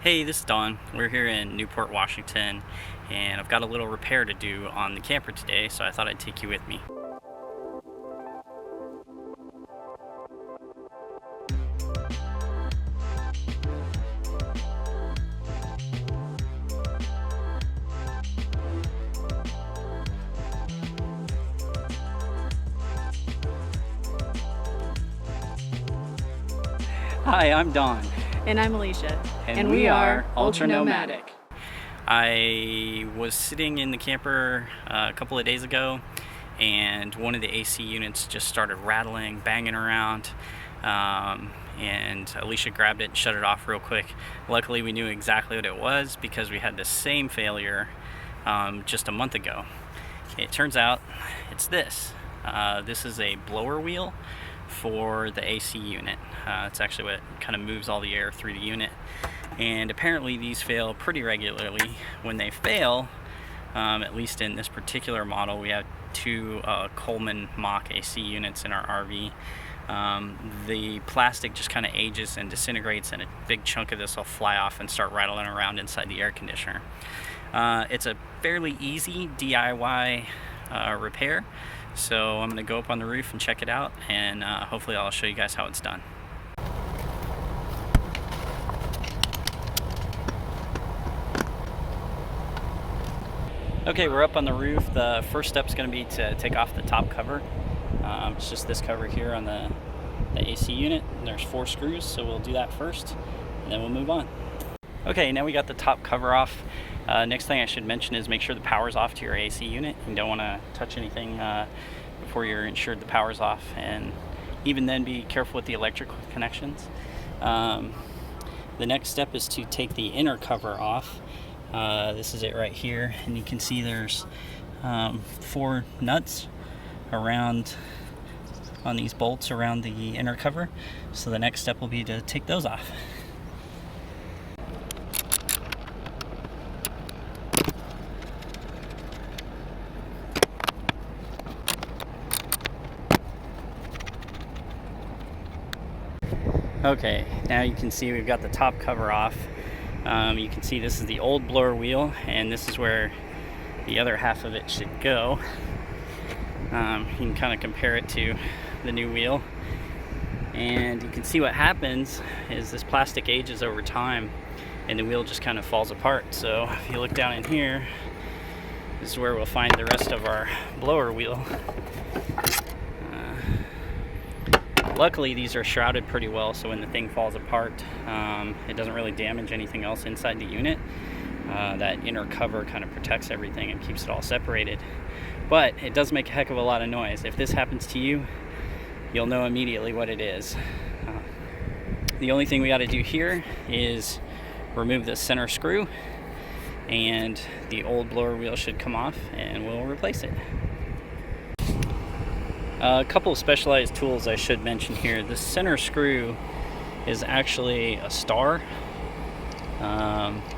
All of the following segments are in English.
Hey, this is Don. We're here in Newport, Washington, and I've got a little repair to do on the camper today, so I thought I'd take you with me. Hi, I'm Don. And I'm Alicia. And we are Ultra Nomadic. I was sitting in the camper a couple of days ago, and one of the AC units just started rattling, banging around, and Alicia grabbed it and shut it off real quick. Luckily, we knew exactly what it was because we had the same failure just a month ago. It turns out it's this. This is a blower wheel for the AC unit. It's actually what kind of moves all the air through the unit, and apparently these fail pretty regularly. When they fail, at least in this particular model, we have two Coleman Mach AC units in our RV. The plastic just kind of ages and disintegrates, and a big chunk of this will fly off and start rattling around inside the air conditioner. It's a fairly easy DIY repair. So I'm going to go up on the roof and check it out, and hopefully I'll show you guys how it's done. Okay, we're up on the roof. The first step is going to be to take off the top cover. It's just this cover here on the AC unit. And there's 4 screws, so we'll do that first, and then we'll move on. Okay, now we got the top cover off. Next thing I should mention is make sure the power's off to your AC unit. You don't want to touch anything before you're ensured the power's off, and even then be careful with the electrical connections. The next step is to take the inner cover off. This is it right here, and you can see there's 4 nuts around on these bolts around the inner cover. So the next step will be to take those off. Okay, now you can see we've got the top cover off. You can see this is the old blower wheel, and this is where the other half of it should go. You can kind of compare it to the new wheel, and you can see what happens is this plastic ages over time, and the wheel just kind of falls apart. So if you look down in here, this is where we'll find the rest of our blower wheel. Luckily, these are shrouded pretty well, so when the thing falls apart, it doesn't really damage anything else inside the unit. That inner cover kind of protects everything and keeps it all separated. But it does make a heck of a lot of noise. If this happens to you, you'll know immediately what it is. The only thing we got to do here is remove the center screw, and the old blower wheel should come off, and we'll replace it. A couple of specialized tools I should mention here. The center screw is actually a star.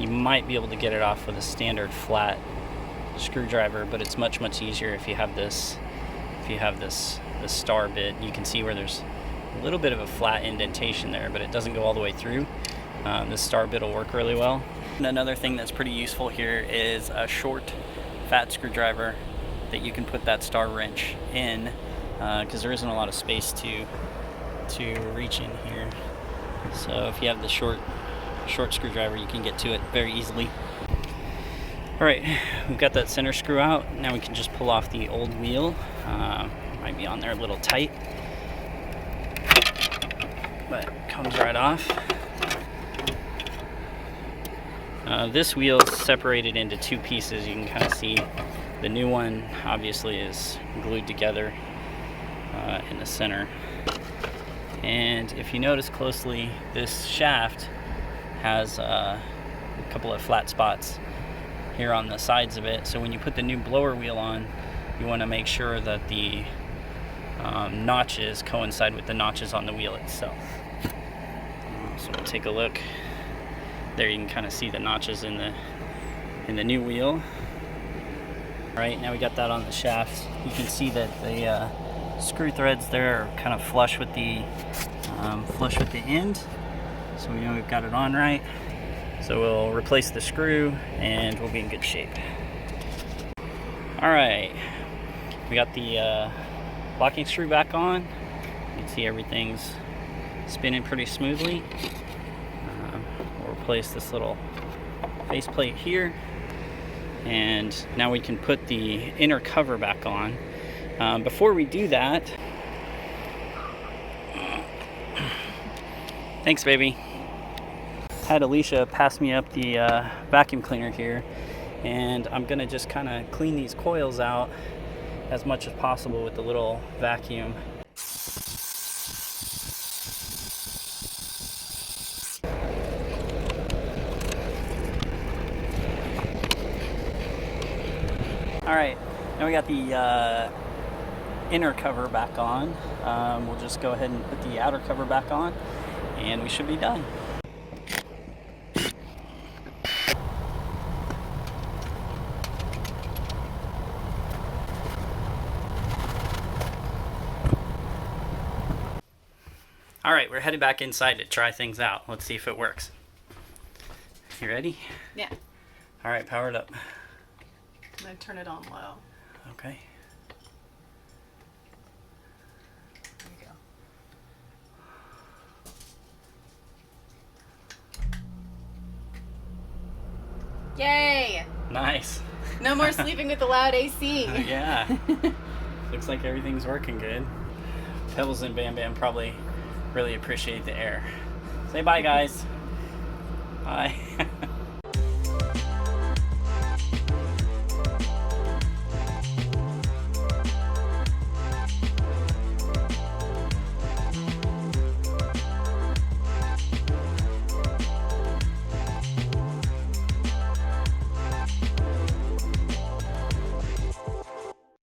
You might be able to get it off with a standard flat screwdriver, but it's much easier if you have this star bit. You can see where there's a little bit of a flat indentation there, but it doesn't go all the way through. This star bit will work really well. And another thing that's pretty useful here is a short, fat screwdriver that you can put that star wrench in, because there isn't a lot of space to reach in here. So if you have the short screwdriver, you can get to it very easily. Alright, we've got that center screw out. Now we can just pull off the old wheel. Might be on there a little tight, but it comes right off. This wheel is separated into 2 pieces. You can kind of see the new one obviously is glued together in the center, and if you notice closely, this shaft has a couple of flat spots here on the sides of it. So when you put the new blower wheel on, you want to make sure that the notches coincide with the notches on the wheel itself. So we'll take a look. There you can kind of see the notches in the new wheel. All right, now we got that on the shaft. You can see that the screw threads there are kind of flush with the end, so we know we've got it on right. So we'll replace the screw and we'll be in good shape. Alright, we got the locking screw back on. You can see everything's spinning pretty smoothly. We'll replace this little faceplate here, and now we can put the inner cover back on. Before we do that, thanks baby. Had Alicia pass me up the vacuum cleaner here, and I'm gonna just kind of clean these coils out as much as possible with the little vacuum. Alright, now we got the inner cover back on. We'll just go ahead and put the outer cover back on and we should be done. Alright, we're headed back inside to try things out. Let's see if it works. You ready? Yeah. Alright, power it up. I'm going to turn it on low. Okay. There you go. Yay! Nice. No more sleeping with the loud AC. Yeah. Looks like everything's working good. Pebbles and Bam Bam probably really appreciate the air. Say bye, guys. Bye.